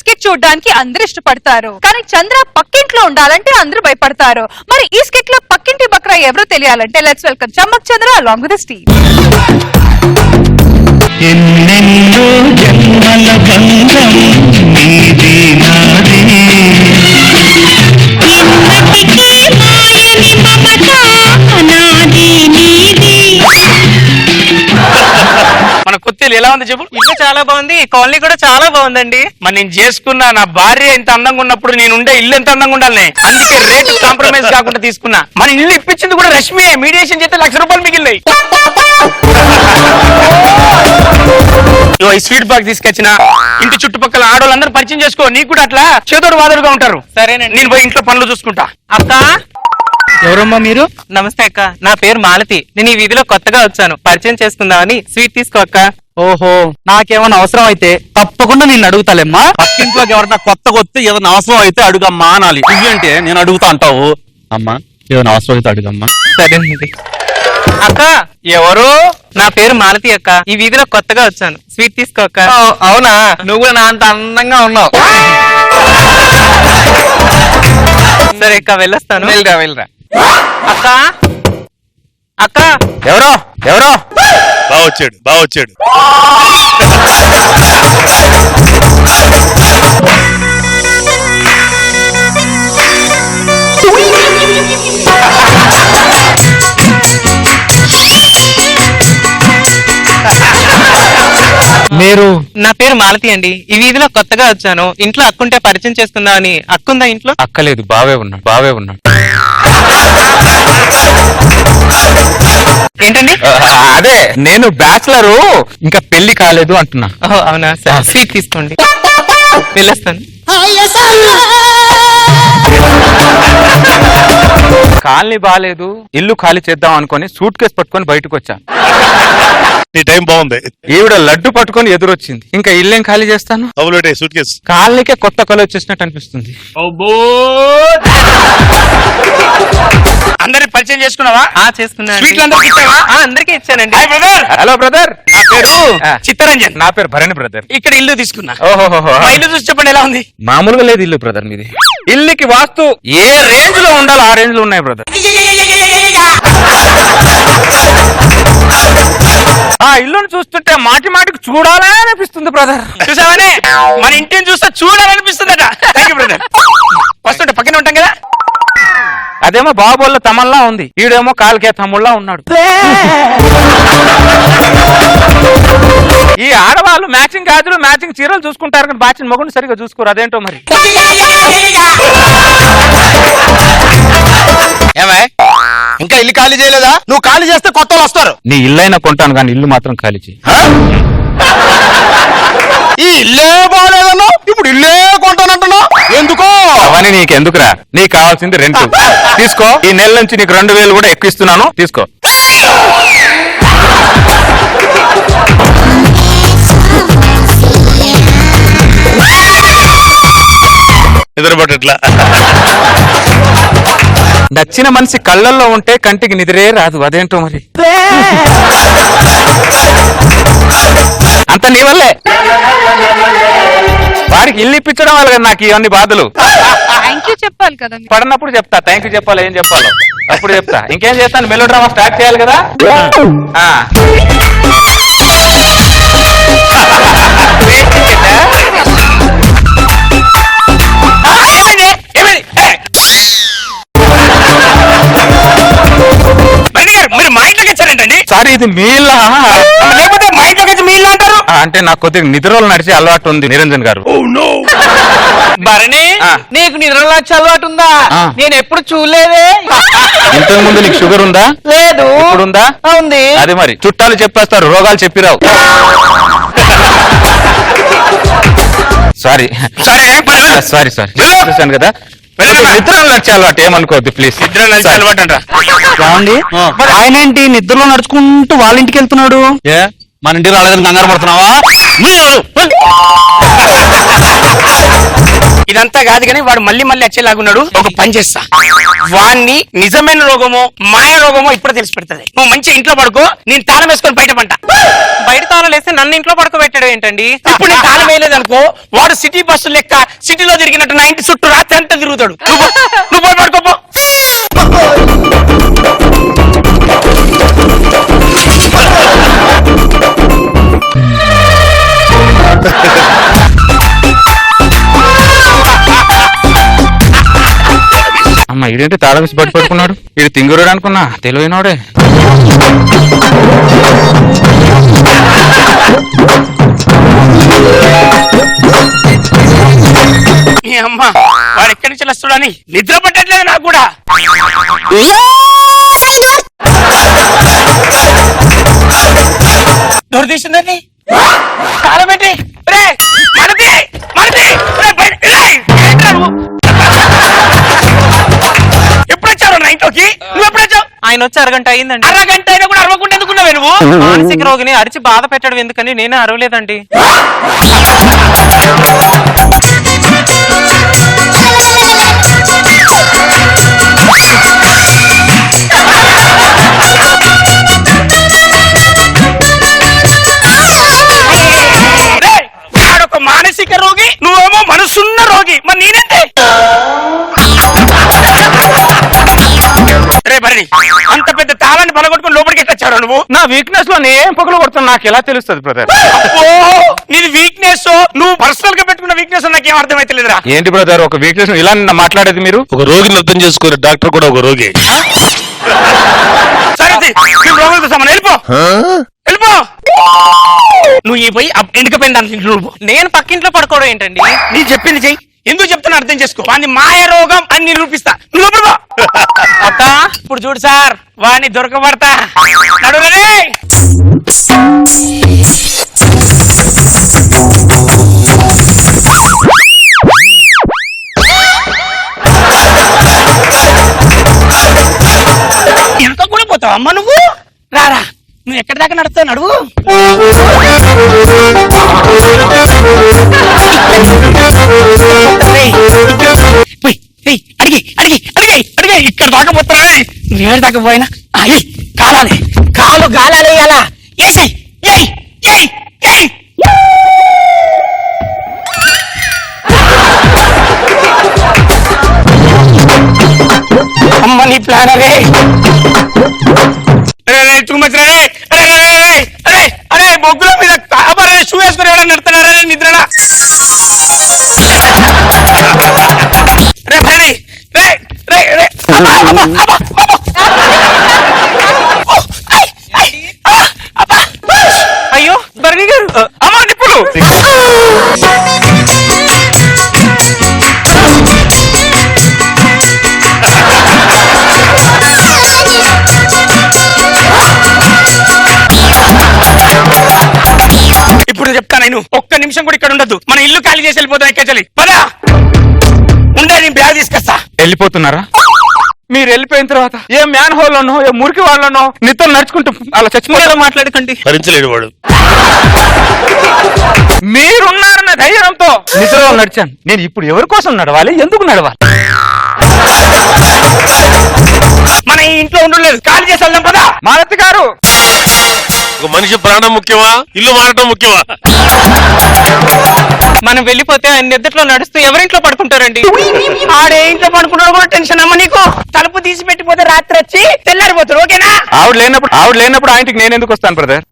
Skit చూడడానికి అందరూ ఇష్టపడతారు. కానీ చంద్ర పక్కింట్లో ఉండాలంటే అందరూ భయపడతారు. మరి ఈ స్కిట్ లో పక్కింటి బక్రా ఎవరో తెలియాలంటే let's welcome Chammak Chandra along with the team. ఎన్నెన్నో జన్మల బంధం నీది నాది, ఎన్నటికీ మాయని మమత నాది నీది. మన కొత్తలు ఎలా ఉంది చెప్పు? ఇల్లు చాలా బాగుంది, కాలనీ కూడా చాలా బాగుందండి. మరి నేను చేసుకున్నా నా భార్య ఎంత అందంగా ఉన్నప్పుడు నేను ఉండే ఇల్లు ఎంత అందంగా ఉండాలి. అందుకే రేట్ కాంప్రమైజ్ కాకుండా తీసుకున్నా. మన ఇల్లు ఇప్పించింది కూడా రష్మి. మీడియేషన్ చేస్తే ₹1,00,000 మిగిలినాయి. ఈ స్వీట్ బాక్స్ తీసుకొచ్చిన ఇంటి చుట్టుపక్కల ఆడవాళ్ళందరూ పరిచయం చేసుకో. నీకు కూడా అట్లా చేదోడు వాదోడుగా ఉంటారు. సరేనండి. నేను పోయి ఇంట్లో పనులు చూసుకుంటా. అక్క, ఎవరమ్మా మీరు? నమస్తే అక్క, నా పేరు మాలతి. నేను ఈ వీధిలో కొత్తగా వచ్చాను, పరిచయం చేసుకుందామని. స్వీట్ తీసుకో అక్క. ఓహో, నాకేమన్నా అవసరం అయితే తప్పకుండా నేను అడుగుతాలేమ్మా. పక్కింట్లోకి ఎవరన్నా కొత్తగా వస్తే ఏదైనా అవసరం అయితే అడుగమ్మా అనాలి. ఇవ్వంటే నేను అడుగుతా అంటావు. అమ్మా ఏదైనా అవసరం అయితే అడుగమ్మా. సరేనండి. అక్క, ఎవరు? నా పేరు మాలతి అక్క, ఈ వీధిలో కొత్తగా వచ్చాను. స్వీట్ తీసుకో అక్క. అవునా, నువ్వు కూడా నా అంత అందంగా ఉన్నావు. సరే అక్క, వెళ్ళొస్తాను. వెళ్ళరా. అక్క, అక్క, ఎవరో బాగా వచ్చాడు. మీరు? నా పేరు మాలతి అండి, ఈ వీధిలో కొత్తగా వచ్చాను. ఇంట్లో అక్కుంటే పరిచయం చేసుకుందామని. అక్కుందా ఇంట్లో? అక్కలేదు, బావే ఉన్నాడు. ఏంటండి? అదే నేను బ్యాచిలరు, ఇంకా పెళ్లి కాలేదు అంటున్నా. ఓహో, అవునా? సరే, స్వీట్ తీసుకోండి. వెళ్ళొస్తాను. కాలనీ బాలేదు, ఇల్లు ఖాళీ చేద్దాం అనుకొని సూట్ కేసు పట్టుకొని బయటకు వచ్చా. నీ టైం బాగుంది. ఈవిడ లడ్డు పట్టుకొని ఎదురొచ్చింది. ఇంకా ఇల్లేం ఖాళీ చేస్తాను? సూట్ కేసు కాలనీకే కొత్త కళ వచ్చేసినట్టు అనిపిస్తుంది. అందరికి పరిచయం చేసుకున్నావా? చేసుకున్నాను. స్వీట్లు అందరికి ఇచ్చావా? అందరికీ ఇచ్చానండి. Hi brother. హలో బ్రదర్, నా పేరు చిత్తరంజన్. నా పేరు భరణి బ్రదర్. ఇక్కడ ఇల్లు తీసుకున్నా. ఓహోహో, మా ఇల్లు చూసి చెప్పండి ఎలా ఉంది? మామూలుగా లేదు ఇల్లు బ్రదర్ మీది. ఇల్లుకి వాస్తు ఏ రేంజ్ లో ఉండాలో ఆ రేంజ్ లో ఉన్నాయి బ్రదర్. ఆ ఇల్లును చూస్తుంటే మాటికి చూడాలని అనిపిస్తుంది బ్రదర్. చూసావనే మన ఇంటిని చూస్తే చూడాలనిపిస్తుందట. Thank you brother. వస్తుంటే పక్కనే ఉంటాం కదా. అదేమో బాబోళ్ళ తమల్లా ఉంది, ఈడేమో కాలికే తమ్ముళ్ళ ఉన్నాడు. ఈ ఆడవాళ్ళు మ్యాచింగ్ గాజులు మ్యాచింగ్ చీరలు చూసుకుంటారు కానీ బాచిన మొగుడు సరిగా చూసుకోరు. అదేంటో మరి. ఏమై ఇంకా ఇల్లు ఖాళీ చేయలేదా? నువ్వు ఖాళీ చేస్తే కొత్త వాళ్ళు వస్తారు. నీ ఇల్లైనా కొంటాను కానీ ఇల్లు మాత్రం ఖాళీ చేయి. ఈ ఇల్లే బాగలేదన్నావు, ఇప్పుడు ఇల్లే కొంటానంటున్నావు ఎందుకో? అవన్నీ నీకెందుకురా, నీకు కావాల్సింది రెంట్. తీసుకో, ఈ నెల నుంచి నీకు 2,000 కూడా ఎక్కువ ఇస్తున్నాను, తీసుకో. నిద్రపట్టట్లా. నచ్చిన మనిషి కళ్ళల్లో ఉంటే కంటికి నిద్రే రాదు. అదేంటో మరి. అంత నీ వల్లే. వాడికి ఇల్లు ఇప్పించడం వల్ల నాకు ఇవన్నీ బాధలు. థ్యాంక్ యూ చెప్పాలి కదా. పడినప్పుడు చెప్తా, థ్యాంక్ యూ చెప్పాలి, ఏం చెప్పాలో అప్పుడు చెప్తా. ఇంకేం చేస్తాను, మెలో డ్రామా స్టార్ట్ చేయాలి కదా. మీరు మా ఇంట్లోకి వచ్చారేంటండి? సారీ, ఇది మీ ఇల్లా? లేకపోతే మా ఇంట్లోకి వచ్చి మీ ఇల్లు అంటారు? అంటే నాకు కొద్దిగా నిద్రలో నడిచే అలవాటు ఉంది నిరంజన్ గారు. భరణి, నీకు నిద్రలో వచ్చే అలవాటు ఉందా? నేను ఎప్పుడు చూడలేదే. ఇంతకు ముందు నీకు షుగర్ ఉందా? లేదు. ఇప్పుడు ఉందా? ఉంది. అది మరి చుట్టాలు చెప్పేస్తారు, రోగాలు చెప్పిరావు. సారీ చూశాను కదా. నిద్రలో నడిచే అలవాటు, ఏమనుకోవద్దు ప్లీజ్. నిద్ర నడిచే అలవాటు అంట. మరి ఆయన ఏంటి నిద్రలో నడుచుకుంటూ వాళ్ళ ఇంటికి వెళ్తున్నాడు? ఏ మన ఇంటికి రాలేదని కంగారు పడుతున్నావా? ఇదంతా కాదు కానీ వాడు మళ్ళీ వచ్చేలాగున్నాడు. ఒక పని చేస్తా, వాణ్ణి నిజమైన రోగమో మాయ రోగమో ఇప్పుడు తెలిసి పెడుతుంది. నువ్వు మంచి ఇంట్లో పడుకో, నేను తాళం వేసుకొని బయట పంట. బయట తాళం లేస్తే నన్ను ఇంట్లో పడుకోబెట్టడం ఏంటండి? ఇప్పుడు నీ తాళం వేయలేదు అనుకో, వాడు సిటీ బస్సు లెక్క సిటీలో తిరిగినట్టు నా ఇంటి చుట్టూ రాత్రి అంతా తిరుగుతాడు. నువ్వు పోయి పడుకోపో. అమ్మ ఇదేంటి తాళం వేసి బట్టి పడుకున్నాడు? ఇది తింగురుడు అనుకున్నా, తెలివైనోడే. మీ అమ్మ వాడు ఎక్కడి నుంచి వస్తాడని నిద్ర పట్టట్లేదు నాకు కూడా. డోర్ తీసిందండి, తాళం పెట్టి ఎప్పుడు వచ్చావు నా ఇంట్లోకి? నువ్వు ఎప్పుడు వచ్చావు? ఆయన వచ్చి అరగంట అయిందండి. అరగంట అయినా కూడా అరవకుండా ఎందుకున్నావే నువ్వు? మానసిక రోగిని అరిచి బాధ పెట్టడం ఎందుకని నేనే అరవలేదండి. వాడొక మానసిక రోగి, నువ్వేమో మనసున్న రోగి, మరి నేనంటే రే బరి అంత పెద్ద తాళాన్ని పలగొట్టుకుని లోపలికి ఎట్టొచ్చారు నువ్వు? నా వీక్నెస్ లో నేను పగలు కొడుతున్నా, నాకు ఎలా తెలుస్తుంది బ్రదర్? నీది వీక్నెస్, నువ్వు పర్సనల్ గా పెట్టుకున్న వీక్నెస్ నాకేం అర్థమైతే లేదురా. ఏంటి బ్రదర్ ఒక వీక్నెస్ ఇలా మాట్లాడేది మీరు? ఒక రోగిని అర్థం చేసుకునే డాక్టర్ కూడా ఒక రోగి. సరే రోగులతో సమానం, వెళ్ళిపో వెళ్ళిపో. నువ్వు ఈ పోయి ఎండుకపోయిన దానికి నువ్వు. నేను పక్కింట్లో పడుకోవడం ఏంటండి? నీ చెప్పింది చెయ్యి. ఎందుకు చెప్తున్నా అర్థం చేసుకో. వాడిని మాయ రోగం అని నిరూపిస్తా. నువ్వు అక్క ఇప్పుడు చూడు సార్, వాడిని దొరకబడతా. నడురే ఎంత కూడా పోతావు అమ్మ నువ్వు? రారా, నువ్వు ఎక్కడి దాకా నడుస్తావు? నడువు. అడిగి అడిగి అడిగి అడిగి ఇక్కడ దాకా పోతారా? వేడి దాకా పోయినా కాలాలి, కాలు గాలాలి అలా ఏసై. అమ్మ నీ ప్లాన్ అరే అరే బొగ్గుల మీద షూ వేసుకుని ఎవరైనా నడుతున్నారా నిద్రనా? అయ్యో భరణి గారు, అమ్మా నిప్పులు. ఇప్పుడు చెప్తా, నేను ఒక్క నిమిషం కూడా ఇక్కడ ఉండద్దు. మన ఇల్లు ఖాళీ చేసి వెళ్ళిపోతాం. ఎక్కచెల్లి పదా ఉండే, నేను బ్యాగ్ తీసుకొస్తా. వెళ్ళిపోతున్నారా? మీరు వెళ్ళిపోయిన తర్వాత ఏ మ్యాన్ హోల్లోనో ఏ మురికి వాళ్ళనో నీతో నడుచుకుంటూ అలా చచ్చిపోయేలా మాట్లాడకండి. భరించలేడు వాడు. మీరున్నారన్న ధైర్యంతో నిద్రలో నడిచాను. నేను ఇప్పుడు ఎవరి కోసం నడవాలి, ఎందుకు నడవాలి? మన ఈ ఇంట్లో ఉండలేదు, ఖాళీ చేసి వెళ్దాం పదా. మాలతి గారు, ఒక మనిషి ప్రాణం ముఖ్యమా, ఇల్లు మారటం ముఖ్యమా? మనం వెళ్ళిపోతే ఆయన నిద్రలో నడుస్తూ ఎవరింట్లో పడుకుంటారండి? ఆడే ఇంట్లో పడుకున్నాడు కూడా టెన్షన్ అమ్మ నీకు. తలుపు తీసి పెట్టిపోతే రాత్రి వచ్చి తెల్లారిపోతారు. ఓకేనా? ఆవిడ లేనప్పుడు ఆయనకి నేను ఎందుకు వస్తాను బ్రదర్?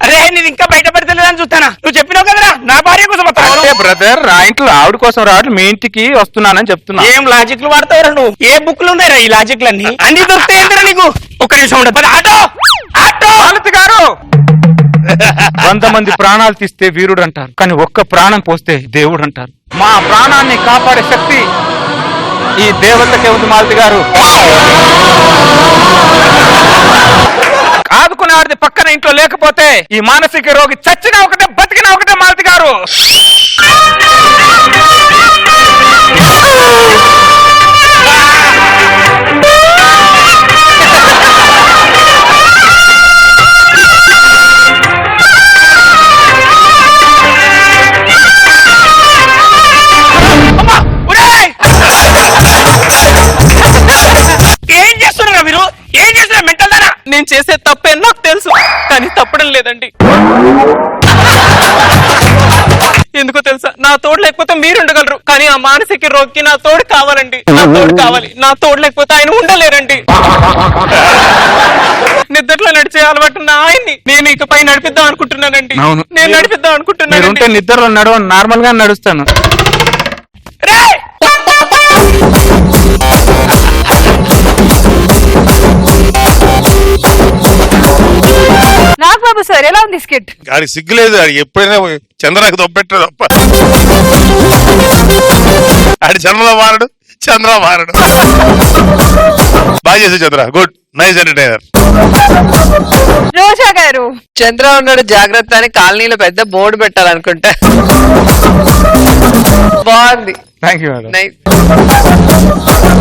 అరే నేను ఇంకా బయటపడతలేదని చూస్తానా? నువ్వు చెప్పినావు కదరా నా భార్య కోసం వస్తాను. బ్రదర్ ఆ ఇంట్లో ఆవిడ కోసం రావడం, మీ ఇంటికి వస్తున్నానని చెప్తున్నా. ఏం లాజిక్లు వాడతావురా నువ్వు? ఏ బుక్లు ఉన్నాయిరా ఈ లాజిక్లన్నీ? అన్ని దొరుకుతాయి నీకు. ఒక్క నిమిషం ఉండదు. Auto auto. మాలతి గారు, 100 మంది ప్రాణాలు తీస్తే వీరుడు అంటారు, కానీ ఒక్క ప్రాణం పోస్తే దేవుడు అంటారు. మా ప్రాణాన్ని కాపాడే శక్తి ఈ దేవతకే ఉంది మాలతి గారు. ఆదుకునేవాడిది పక్కన ఇంట్లో లేకపోతే ఈ మానసిక రోగి చచ్చినా ఒకటే, బతికినా ఒకటే మాలతి గారు. నేను చేసే తప్పే నాకు తెలుసు, కానీ తప్పడం లేదండి. ఎందుకో తెలుసా, నా తోడు లేకపోతే మీరు ఉండగలరు, కానీ ఆ మానసిక రోగికి నా తోడు కావాలండి. నా తోడు కావాలి. నా తోడు లేకపోతే ఆయన ఉండలేరండి. నిద్రలో నడిచే అలవాటు ఉన్న ఆయన్ని నేను ఇకపై నడిపిద్దాం అనుకుంటున్నానండి. అవును. నేను నడిపిద్దాం అనుకుంటున్నాను. మీరుంటే నిద్రలో నడవను, నార్మల్ గా నడుస్తాను. నాగబాబు సార్ ఎలా ఉంది స్కిట్? ఆడికి సిగ్గులేదు, ఆడికి ఎప్పుడైనా చంద్రకు దొబ్బెట్టాడు తప్ప. ఆడి జన్మలో మారడు, చంద్ర మారడు. బాగా చేసి చంద్ర, గుడ్, నైస్ ఎంటర్టైనర్. రోజా గారు, చంద్ర ఉన్నాడు జాగ్రత్త అని కాలనీలో పెద్ద బోర్డు పెట్టాలనుకుంటా. బాగుంది. Thank you madam. నైస్.